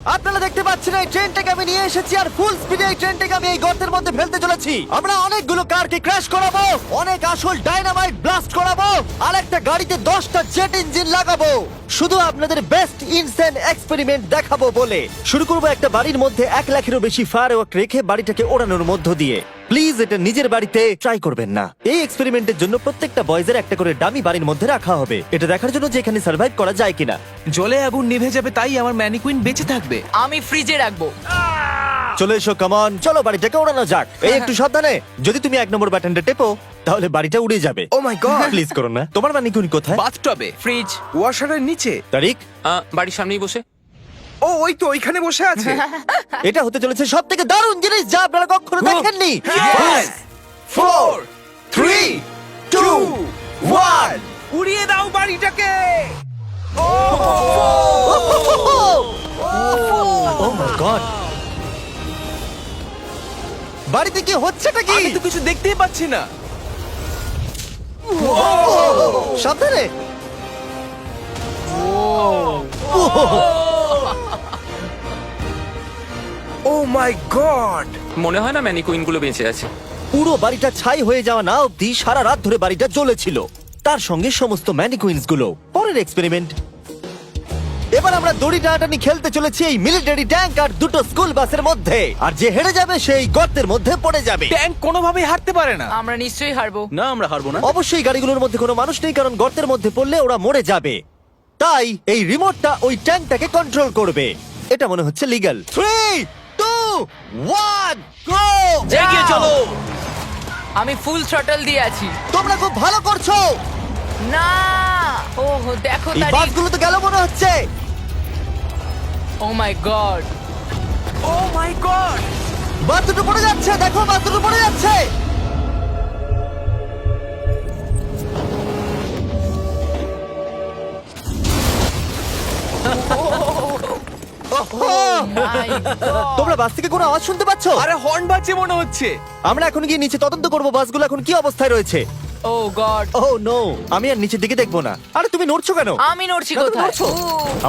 আপনারা দেখতে পাচ্ছেন এই ট্রেনটাকে আমি নিয়ে এসেছি আর ফুল স্পিডে এই ট্রেনটাকে আমি এই গর্তের মধ্যে ফেলতে চলেছি। আমরা অনেকগুলো কারকে ক্র্যাশ করাবো, অনেক আসল ডাইনামাইট ব্লাস্ট করাবো, আর একটা গাড়িতে 10টা জেট ইঞ্জিন লাগাবো, শুধু আপনাদের বেস্ট ইনসেন এক্সপেরিমেন্ট দেখাবো বলে। শুরু করবো একটা বাড়ির মধ্যে 1 লাখেরও বেশি ফায়ারওয়ার্ক রেখে বাড়িটাকে ওড়ানোর মধ্য দিয়ে। প্লিজ এটা নিজের বাড়িতে ট্রাই করবেন না। এই এক্সপেরিমেন্টের জন্য প্রত্যেকটা বয়েজের একটা করে ডামি বাড়ির মধ্যে রাখা হবে, এটা দেখার জন্য যে এখানে সার্ভাইভ করা যায় কিনা। জলে আগুন নিভে যাবে, তাই আমার ম্যানিকুইন বেঁচে থাকবে। আমি ফ্রিজে রাখবো। চলে এসো, কামন, চলো বাড়িটাকে ওড়ানো যাক। এই একটু সাবধানে, যদি তুমি 1 নম্বর বাটনটা টেপো তাহলে বাড়িটা উড়ে যাবে। ও মাই গড! প্লিজ করো না। তোমার মানিকুনি কোথায়? বাথটবে, ফ্রিজ। ওয়াশারের নিচে। তারিক, বাড়ির সামনেই বসে। ও ওই তো ওইখানে বসে আছে। এটা হতে চলেছে সব থেকে দারুণ জিনিস যা আপনারা কখনো দেখেননি। Yes! 4 3 2 1 উড়িয়ে দাও বাড়িটাকে। ও মাই গড, বাড়িতে কি হচ্ছেটা কি? আমি তো কিছু দেখতেই পাচ্ছি না। সাবধানে। ও মাই গড! মনে হয় না ম্যানিকুইন গুলো বেঁচে আছে। পুরো বাড়িটা ছাই হয়ে যাওয়া না অব্দি সারা রাত ধরে বাড়িটা জ্বলেছিল, তার সঙ্গে সমস্ত ম্যানিকুইন্স গুলো। পরের এক্সপেরিমেন্ট, এবার আমরা দড়ি টানাটানি খেলতে চলেছি এই মিলিটারি ট্যাঙ্ক আর 2টো স্কুল বাসের মধ্যে, আর যে হেরে যাবে সেই গর্তের মধ্যে পড়ে যাবে। ট্যাঙ্ক কোনোভাবেই হারতে পারে না। আমরা নিশ্চয়ই হারবো। না, আমরা হারবো না। অবশ্যই গাড়িগুলোর মধ্যে কোনো মানুষ নেই, কারণ গর্তের মধ্যে পড়লে ওরা মরে যাবে। তাই এই রিমোটটা ওই ট্যাঙ্কটাকে কন্ট্রোল করবে। এটা মনে হচ্ছে লিগ্যাল। 3 2 1 গো! এগিয়ে চলো। আমি ফুল থ্রটল দিয়ে আছি। তোমরা খুব ভালো করছো। না, ওহ দেখো এই তারিখ। বাসগুলো তো গেল মনে হচ্ছে। ও মাই গড। ও মাই গড! বাস দুটো পড়ে যাচ্ছে, দেখো বাস দুটো পড়ে যাচ্ছে। তোমরা বাস থেকে কোনো আওয়াজ শুনতে পাচ্ছ? আরে হর্ন বাজছে মনে হচ্ছে। আমরা এখন গিয়ে নিচে তদন্ত করব বাসগুলো এখন কি অবস্থায় রয়েছে। ও গড। ও নো, আমি আর নিচের দিকে দেখবো না। আরে তুমি নড়ছো কেন? আমি নড়ছি না, তুমি কোথায়? নড়ছো।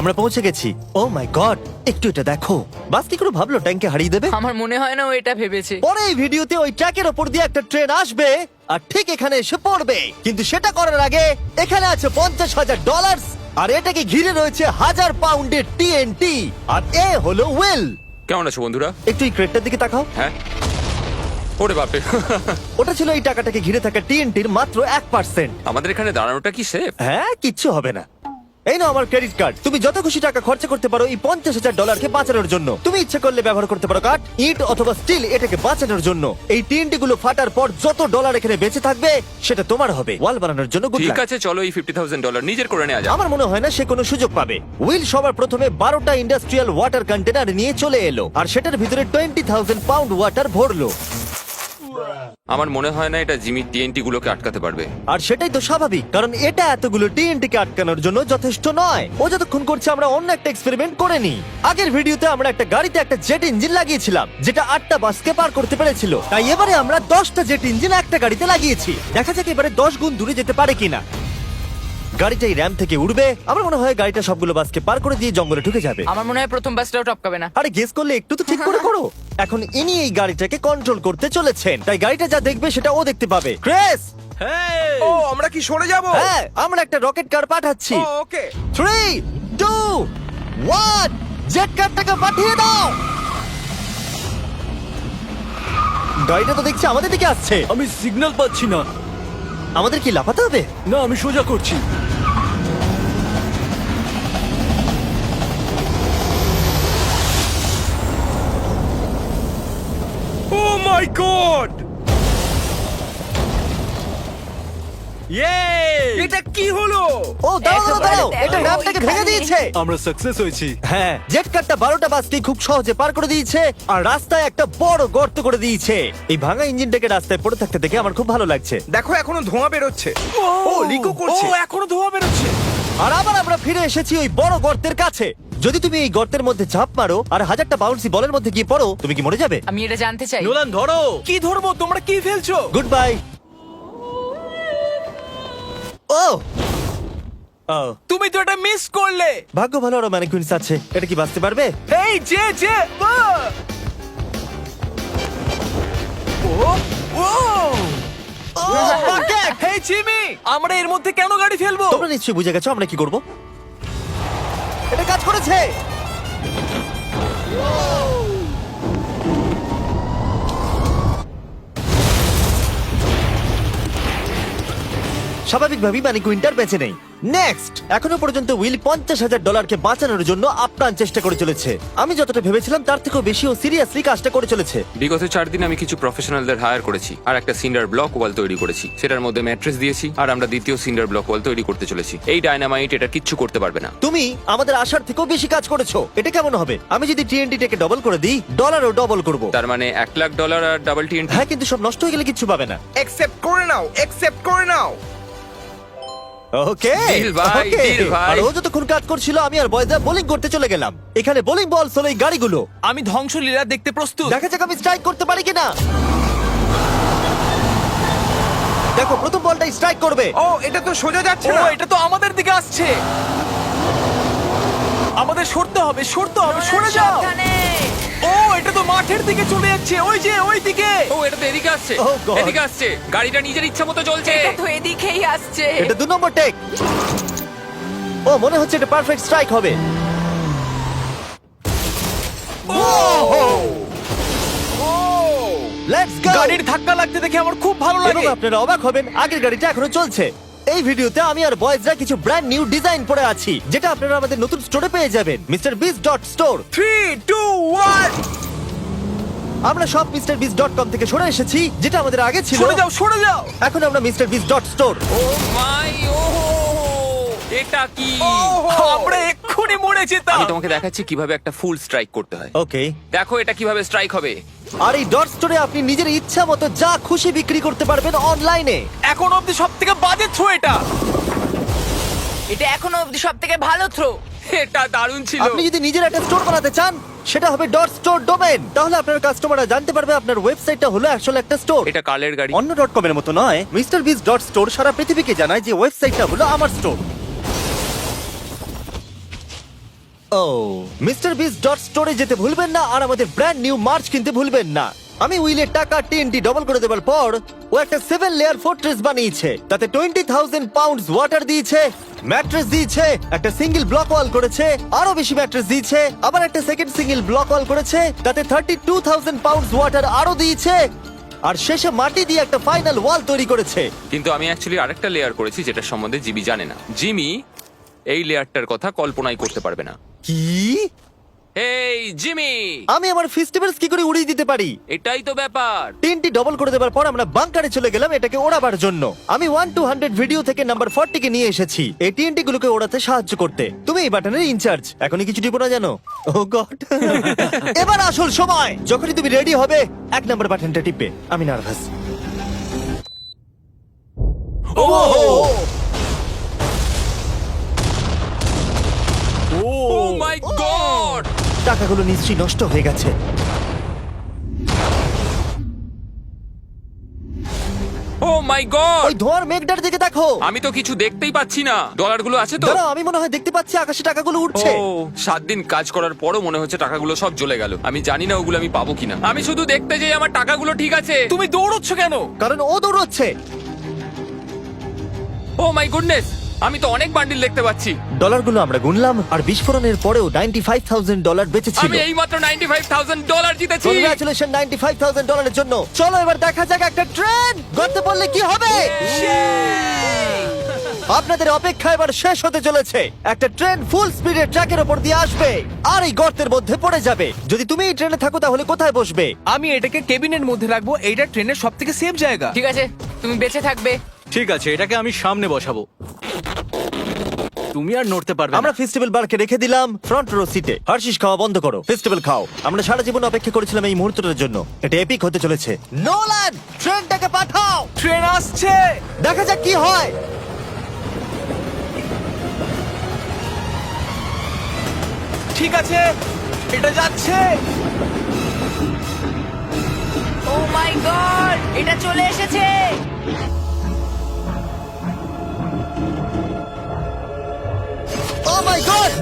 আমরা পৌঁছে গেছি। ও মাই গড, একটু এটা দেখো। বাস কি করে ভাবলো ট্যাঙ্কে হারিয়ে দেবে? আমার মনে হয় না ও এটা ভেবেছে। পরে এই ভিডিওতে ওই ট্র্যাকের ওপর দিয়ে একটা ট্রেন আসবে আর ঠিক এখানে এসে পড়বে, কিন্তু সেটা করার আগে এখানে আছে $50,000 আর এটাকে ঘিরে রয়েছে 1000 পাউন্ডের TNT, আর এ হলো উইল। কেমন আছো বন্ধুরা? একটু এই ক্রেটটার দিকে তাকাও। হ্যাঁ, ওরে বাপরে। ওটা ছিল এই টাকাটাকে ঘিরে থাকা TNTর মাত্র 1%। আমাদের এখানে দাঁড়ানোটা কি সেফ? হ্যাঁ, কিচ্ছু হবে না। এই নাও আমার ক্রেডিট কার্ড, তুমি যত খুশি টাকা খরচা করতে পারো এই $50,000 বাঁচানোর জন্য। তুমি ইচ্ছে করলে ব্যবহার করতে পারো কাঠ, ইট অথবা স্টিল এটাকে বাঁচানোর জন্য। এই TNT গুলো ফাটার পর যত ডলার এখানে বেঁচে থাকবে সেটা তোমার হবে। ওয়াল বানানোর জন্য good ঠিক luck। আছে, চলো এই $50,000 নিজের করে নেওয়া যাক। আমার মনে হয় না সে কোনো সুযোগ পাবে। উইল সবার প্রথমে 12টা ইন্ডাস্ট্রিয়াল ওয়াটার কন্টেনার নিয়ে চলে এলো আর সেটার ভিতরে 20,000 পাউন্ড ওয়াটার ভরলো। আমার মনে হয় না এটা জিমি TNT গুলোকে আটকাতে পারবে। আর সেটাই তো স্বাভাবিক, কারণ এটা এতগুলো TNT কে আটকানোর জন্য যথেষ্ট নয়। ও যতক্ষণ করছে আমরা অন্য একটা এক্সপেরিমেন্ট করে নিই। আগের ভিডিওতে আমরা একটা গাড়িতে একটা জেট ইঞ্জিন লাগিয়েছিলাম যেটা 8টা বাসকে পার করতে পেরেছিল, তাই এবারে আমরা 10টা জেট ইঞ্জিন একটা গাড়িতে লাগিয়েছি। দেখা যাক এবারে 10 গুণ দূরে যেতে পারে কিনা। গাড়িটা এই র্যাম থেকে উঠবে। আমার মনে হয় গাড়িটা সবগুলো বাসকে পার করে দিয়ে জঙ্গলে ঢুকে যাবে। আমার মনে হয় প্রথম বাসটাও টপকাবে না। আরে গেস করলে একটু তো ঠিক করে করো। এখন ইনি এই গাড়িটাকে কন্ট্রোল করতে চলেছেন, তাই গাড়িটা যা দেখবে সেটা ও দেখতে পাবে। ক্রেস, ও আমরা কি সরে যাব? হ্যাঁ, আমরা একটা রকেট কার পাঠাচ্ছি। ওকে। 3 2 1 জেট কারটাকে পাঠিয়ে দাও। গাড়িটা তো দেখছি আমাদের দিকে আসছে। আমি সিগন্যাল পাচ্ছি না। আমাদের কি লাফাতে হবে? না, আমি সোজা করছি। ও মাই গড! এটা কি হলো? ও দাঁড়াও দাঁড়াও দাঁড়াও, একেবারে এটা দেখো, র্যামটাকে ভেঙে এখানে। দিয়েছে। আমরা সাকসেস হয়েছি। হ্যাঁ, জেট কারটা 12টা বাসকে খুব সহজে পার করে দিয়েছে আর রাস্তায় একটা বড় গর্ত করে দিয়েছে। এই ভাঙা ইঞ্জিনটাকে রাস্তায় পড়ে থাকতে দেখে আমার খুব ভালো লাগছে। দেখো এখনো ধোঁয়া বেরোচ্ছে। ও লিকো করছে। ও এখনো ধোঁয়া বেরোচ্ছে। আর আবার আমরা ফিরে এসেছি ওই বড় গর্তের কাছে। যদি তুমি এই গর্তের মধ্যে ঝাঁপ মারো আর 1000টা বাউন্সি বলের মধ্যে গিয়ে পড়ো, তুমি কি মরে যাবে? আমি এটা জানতে চাই। নোলান ধরো। কি ধরবো? তোমরা কি ফেলছো? Good bye. ও Oh, তুমি তো এটা মিস করলে। ভাগ্য ভালো আরো ম্যানিকুইন্স আছে। এটা কি বাঁচতে পারবে? এই যে ও bucket! হেই জিমি, আমরা এর মধ্যে কেন গাড়ি ফেলবো? তোমরা নিশ্চয়ই বুঝে গেছো আমরা কি করব। এটা কাজ করেছে। স্বাভাবিকভাবেই ম্যানিকুইনটার বেঁচে নেই। নেক্সট, এখনো পর্যন্ত উইল $50,000 বাঁচানোর জন্য আপ্রাণ চেষ্টা করে চলেছে। আমি যতটা ভেবেছিলাম তার থেকেও বেশি ও সিরিয়াসলি কাজটা করে চলেছে। বিগত 4 দিন আমি কিছু প্রফেশনালদের হায়ার করেছি আর একটা সিন্ডার ব্লক ওয়াল তৈরি করেছি। সেটার মধ্যে ম্যাট্রেস দিয়েছি আর আমরা দ্বিতীয় সিন্ডার ব্লক ওয়াল তৈরি করতে চলেছি। এই ডায়নামাইট এটা কিচ্ছু করতে পারবে না। তুমি আমাদের আশার থেকেও বেশি কাজ করেছো। এটা কেমন হবে? আমি যদি TNT-টাকে ডবল করে দিই, ডলারও ডবল করব। তার মানে $1,00,000 আর ডাবল TNT। হ্যাঁ, কিন্তু সব নষ্ট হয়ে গেলে কিচ্ছু পাবে না। অ্যাকসেপ্ট করে নাও। ওকে Deal ভাই, deal ভাই। আর ও যতক্ষণ কাজ করছিল আমি আর বয়দা বোলিং করতে চলে গেলাম। এখানে বোলিং বল হলো এই গাড়িগুলো। আমি ধ্বংসলীলা দেখতে প্রস্তুত। দেখা যাক আমি স্ট্রাইক করতে পারি কিনা। দেখো, প্রথম বলটাই স্ট্রাইক করবে। ও, এটা তো সোজা যাচ্ছে না। এটা তো আমাদের দিকে আসছে। আমাদের সরতে হবে, সরে যাও। সাবধানে। ও, এটা তো মাঠের দিকে চলে যাচ্ছে। ওই দিকে। ও, এটা তো এদিকে আসছে। Oh God! এদিকে আসছে। গাড়িটা নিজের ইচ্ছা মতো চলছে। এটা তো এদিকেই আসছে। এটা 2 নম্বর টেক। ও, মনে হচ্ছে এটা পারফেক্ট স্ট্রাইক হবে। Let's go. গাড়ির ধাক্কা লাগতে দেখে আমার খুব ভালো এবং লাগে। আপনারা অবাক হবেন, আগের গাড়িটা এখনো চলছে। এই ভিডিওতে আমি আর বয়েজরা কিছু ব্র্যান্ড নিউ ডিজাইন পরে আছি, যেটা আপনারা আমাদের নতুন স্টোরে পেয়ে যাবেন, MrBeast.store। 3, 2, 1 আমরা সব MrBeast.com থেকে সরে এসেছি, যেটা আমাদের আগে ছিল। সরে যাও। এখন আমরা MrBeast.store। ও মাই, ও এটা কি? আমরা এক্ষুনি মরে যেতাম। আমি তোমাকে দেখাচ্ছি কিভাবে একটা ফুল স্ট্রাইক করতে হয়। ওকে। দেখো এটা কিভাবে স্ট্রাইক হবে। আর এই ডট স্টোরে আপনি নিজের ইচ্ছা মতো যা খুশি বিক্রি করতে পারবেন অনলাইনে। এখন অব্দি সবথেকে বাজে থ্রো এটা। এটা এখনো অবধি সবথেকে ভালো থ্রো। এটা দারুণ ছিল। আপনি যদি নিজের একটা স্টোর বানাতে চান, সেটা হবে ডট স্টোর ডোমেন। তাহলে আপনার কাস্টমাররা জানতে পারবে আপনার ওয়েবসাইটটা হলো আসলে একটা স্টোর। এটা কালের গাড়ি। অন্য .com এর মতো নয়। MrBeast.store সারা পৃথিবীকে জানায় যে ওয়েবসাইটটা হলো আমার স্টোর। ও, MrBeast.store-এ যেতে ভুলবেন না আর আমাদের ব্র্যান্ড নিউ মার্চ কিনতে ভুলবেন না। আমি উইলের টাকা TNT ডবল করে দেবার পর ও একটা 7 লেয়ার ফোর্ট্রেস বানিয়েছে। তাতে 20,000 পাউন্ডস ওয়াটার দিয়েছে, ম্যাট্রেস দিয়েছে, একটা সিঙ্গেল ব্লক ওয়াল করেছে, আরো বেশি ম্যাট্রেস দিয়েছে, আবার একটা সেকেন্ড সিঙ্গেল ব্লক ওয়াল করেছে, তাতে 32,000 পাউন্ডস ওয়াটার আরো দিয়েছে, আর শেষে মাটি দিয়ে একটা ফাইনাল ওয়াল তৈরি করেছে। কিন্তু আমি অ্যাকচুয়ালি আরেকটা লেয়ার করেছি যেটা সম্বন্ধে জিমি জানে না। জিমি এই লেয়ারটার কথা কল্পনাই করতে পারবে না। কি? এই জিমি, আমি আমার ফেস্টিভ্যালস কি করে উড়িয়ে দিতে পারি? এটাই তো ব্যাপার। তিনটি ডবল করে দেওয়ার পর আমরা বাংকারে চলে গেলাম এটাকে ওড়াবার জন্য। আমি 1 to 100 ভিডিও থেকে নাম্বার 40 কে নিয়ে এসেছি এই টিএনটি গুলোকে ওড়াতে সাহায্য করতে। তুমি এই বাটনের ইনচার্জ। এখনই কিছু টিপো না জানো? ও গড। এবার আসল সময়। যখনই তুমি রেডি হবে 1 নাম্বার বাটনটা টিপবে। আমি নার্ভাস। ও ও মাই গড, টাকাগুলো নিশ্চয়ই নষ্ট হয়ে গেছে। ও মাই গড, ওই ধোঁয়ার মেঘটার দিকে দেখো। আমি তো কিছু দেখতেই পাচ্ছি না। ডলারগুলো আছে তো? দাঁড়াও, আমি মনে হয় দেখতে পাচ্ছি আকাশে টাকাগুলো উঠছে। ও 7 দিন কাজ করার পরও মনে হচ্ছে টাকাগুলো সব জ্বলে গেল। আমি জানি না ওগুলো আমি পাবো কিনা। আমি শুধু দেখতে যাই আমার টাকাগুলো ঠিক আছে। তুমি দৌড়চ্ছ কেন? কারণ ও দৌড়চ্ছে। ও মাই গুডনেস, আমি তো অনেক বান্ডিল দেখতে পাচ্ছি। ডলারগুলো আমরা গুনলাম আর বিস্ফোরণের পরেও $95,000 বেঁচে ছিল। আমি এইমাত্র $95,000 জিতেছি। কংগ্রাচুলেশন $95,000 জন্য। চলো এবার দেখা যাক একটা ট্রেন গর্তে পড়লে কি হবে। আপনাদের অপেক্ষা এবার শেষ হতে চলেছে। একটা ট্রেন ফুল স্পিডে ট্র্যাকের উপর দিয়ে আসবে আর এই গর্তের মধ্যে পড়ে যাবে। যদি তুমি এই ট্রেনে থাকো তাহলে কোথায় বসবে? আমি এটাকে কেবিনের মধ্যে রাখবো। এইটা ট্রেনের সবথেকে সেফ জায়গা। ঠিক আছে, তুমি বেঁচে থাকবে। ঠিক আছে, এটাকে আমি সামনে বসাবো। তুমি আর নড়তে পারবে না। আমরা ফেস্টিভ্যাল বারকে রেখে দিলাম ফ্রন্ট রো সিটে। হার্শিস খাওয়া বন্ধ করো, ফেস্টিভ্যাল খাও। আমরা সারা জীবন অপেক্ষা করেছিলাম এই মুহূর্তটার জন্য। এটা এপিক হতে চলেছে। নোলান, ট্রেনটাকে পাঠাও। ট্রেন আসছে। দেখা যাক কি হয়। ঠিক আছে, এটা যাচ্ছে। ও মাই গড, এটা চলে এসেছে। মাই গড!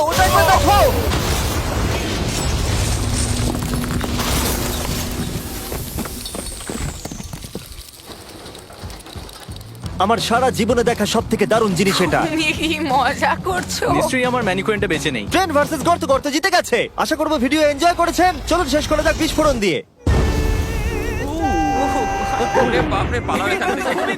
ওটা একবার দেখো! আমার সারা জীবনে দেখা সব থেকে দারুণ জিনিস এটা। তুমি কি মজা করছো? নিশ্চয়ই আমার ম্যানিকুইনটা বেঁচে নেই। ট্রেন ভার্সেস গর্ত, গর্ত জিতে গেছে। আশা করবো ভিডিও এনজয় করেছেন। চলুন শেষ করে যাক বিস্ফোরণ দিয়ে। ওরে বাপরে, পালাও এখান থেকে।